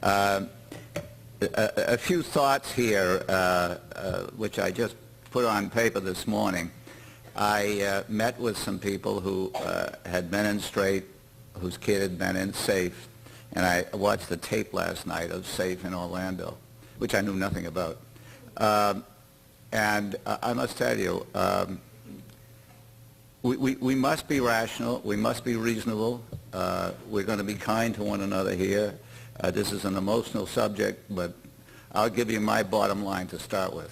A few thoughts here, which I just put on paper this morning. I met with some people who had been in straight, whose kid had been in safe, and I watched the tape last night of safe in Orlando, which I knew nothing about. And I must tell you, we must be rational, we must be reasonable, we're going to be kind to one another here. This is an emotional subject, but I'll give you my bottom line to start with.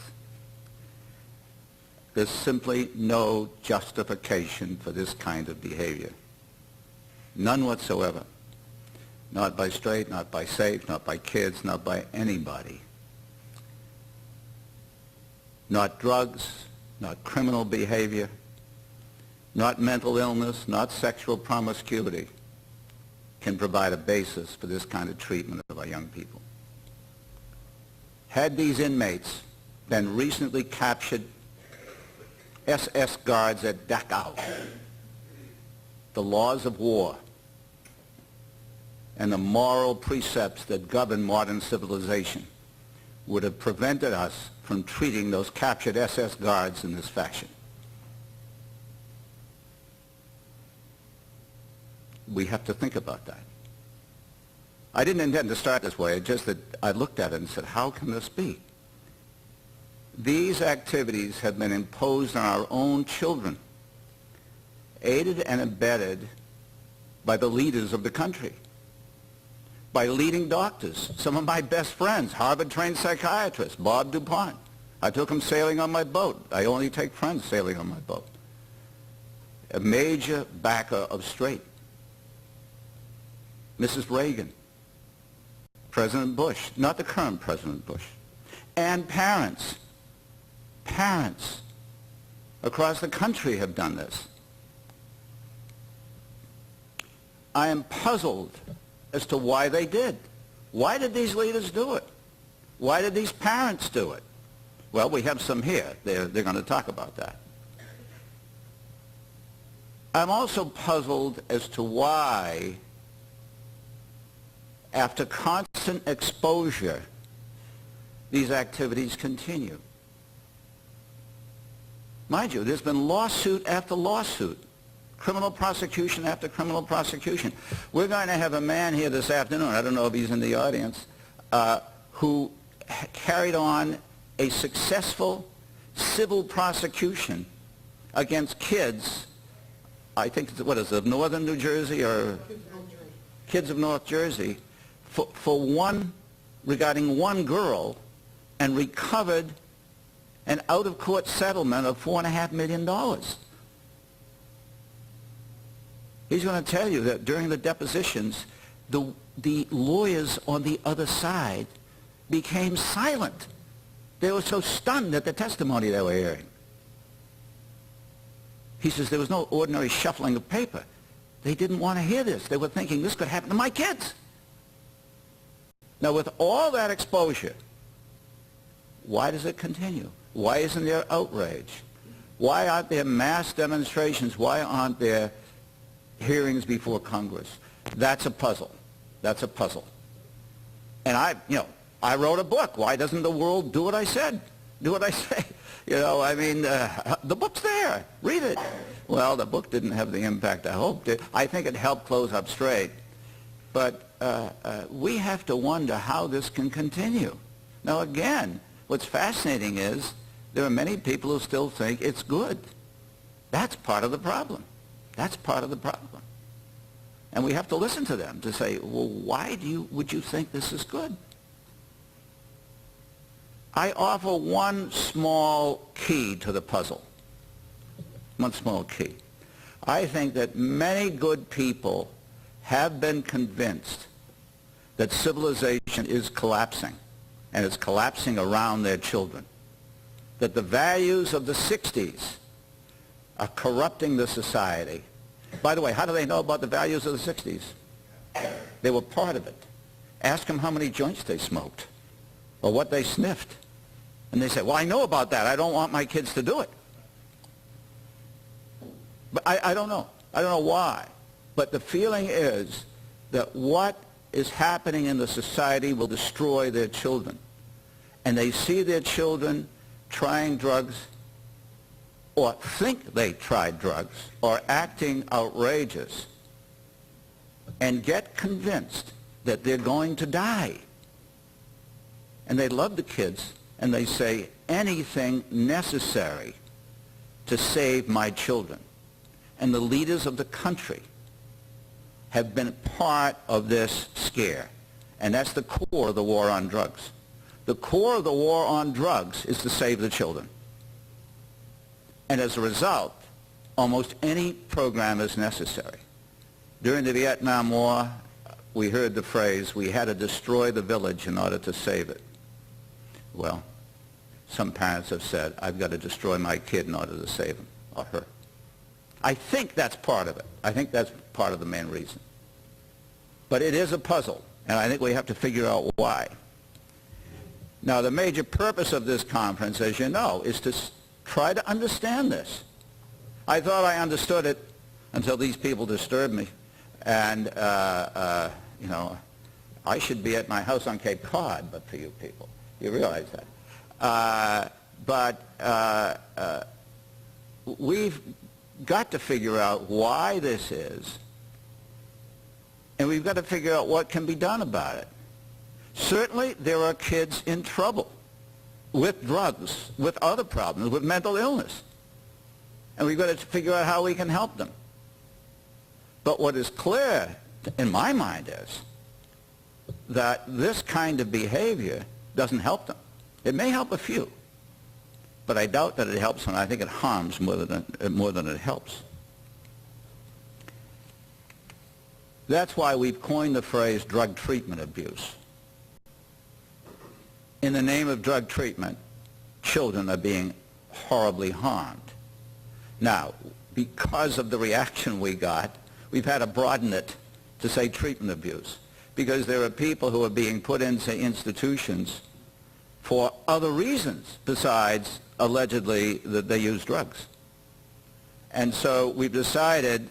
There's simply no justification for this kind of behavior. None whatsoever. Not by straight, not by safe, not by kids, not by anybody. Not drugs, not criminal behavior, not mental illness, not sexual promiscuity can provide a basis for this kind of treatment of our young people. Had these inmates been recently captured SS guards at Dachau, the laws of war and the moral precepts that govern modern civilization would have prevented us from treating those captured SS guards in this fashion. We have to think about that. I didn't intend to start this way, it's just that I looked at it and said, how can this be? These activities have been imposed on our own children, aided and abetted by the leaders of the country, by leading doctors. Some of my best friends, Harvard-trained psychiatrist, Bob DuPont. I took him sailing on my boat. I only take friends sailing on my boat. A major backer of straight. Mrs. Reagan, President Bush, not the current President Bush, and parents across the country have done this. I am puzzled as to why they did. Why did these leaders do it? Why did these parents do it? Well, we have some here. They're going to talk about that. I'm also puzzled as to why, after constant exposure, these activities continue. Mind you, there's been lawsuit after lawsuit, criminal prosecution after criminal prosecution. We're going to have a man here this afternoon, I don't know if he's in the audience, who carried on a successful civil prosecution against kids, I think, what is it, northern New Jersey or kids of North Jersey, regarding one girl, and recovered an out-of-court settlement of $4.5 million. He's going to tell you that during the depositions, the lawyers on the other side became silent. They were so stunned at the testimony they were hearing. He says there was no ordinary shuffling of paper. They didn't want to hear this. They were thinking this could happen to my kids. Now, with all that exposure, why does it continue? Why isn't there outrage? Why aren't there mass demonstrations? Why aren't there hearings before Congress? That's a puzzle. That's a puzzle. And I wrote a book. Why doesn't the world do what I said? Do what I say? The book's there. Read it. Well, the book didn't have the impact I hoped it. I think it helped close up straight. But we have to wonder how this can continue. Now, again, what's fascinating is there are many people who still think it's good. That's part of the problem. That's part of the problem. And we have to listen to them to say, well, why would you think this is good? I offer one small key to the puzzle. One small key. I think that many good people have been convinced that civilization is collapsing, and it's collapsing around their children. That the values of the 60s are corrupting the society. By the way, how do they know about the values of the 60s? They were part of it. Ask them how many joints they smoked or what they sniffed. And they say, well, I know about that. I don't want my kids to do it. But I don't know. I don't know why. But the feeling is that what is happening in the society will destroy their children. And they see their children trying drugs or think they tried drugs or acting outrageous and get convinced that they're going to die. And they love the kids and they say anything necessary to save my children. And the leaders of the country have been part of this scare. And that's the core of the war on drugs. The core of the war on drugs is to save the children. And as a result, almost any program is necessary. During the Vietnam War, we heard the phrase, we had to destroy the village in order to save it. Well, some parents have said, I've got to destroy my kid in order to save him or her. I think that's part of it. I think that's part of the main reason. But it is a puzzle, and I think we have to figure out why. Now, the major purpose of this conference, as you know, is to try to understand this. I thought I understood it until these people disturbed me. And, you know, I should be at my house on Cape Cod, but for you people. You realize that. We've got to figure out why this is, and we've got to figure out what can be done about it. Certainly, there are kids in trouble with drugs, with other problems, with mental illness. And we've got to figure out how we can help them. But what is clear, in my mind, is that this kind of behavior doesn't help them. It may help a few, but I doubt that it helps them. I think it harms more than it helps. That's why we've coined the phrase drug treatment abuse. In the name of drug treatment, children are being horribly harmed. Now, because of the reaction we got, we've had to broaden it to say treatment abuse, because there are people who are being put into institutions for other reasons besides allegedly that they use drugs. And so we've decided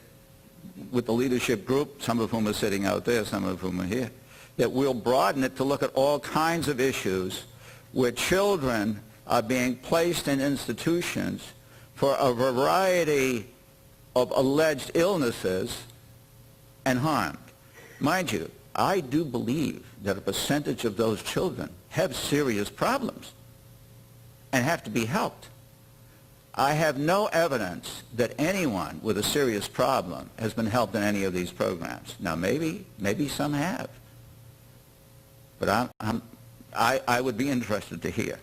with the leadership group, some of whom are sitting out there, some of whom are here, that we'll broaden it to look at all kinds of issues where children are being placed in institutions for a variety of alleged illnesses and harmed. Mind you, I do believe that a percentage of those children have serious problems and have to be helped. I have no evidence that anyone with a serious problem has been helped in any of these programs. Now, maybe some have. But I would be interested to hear.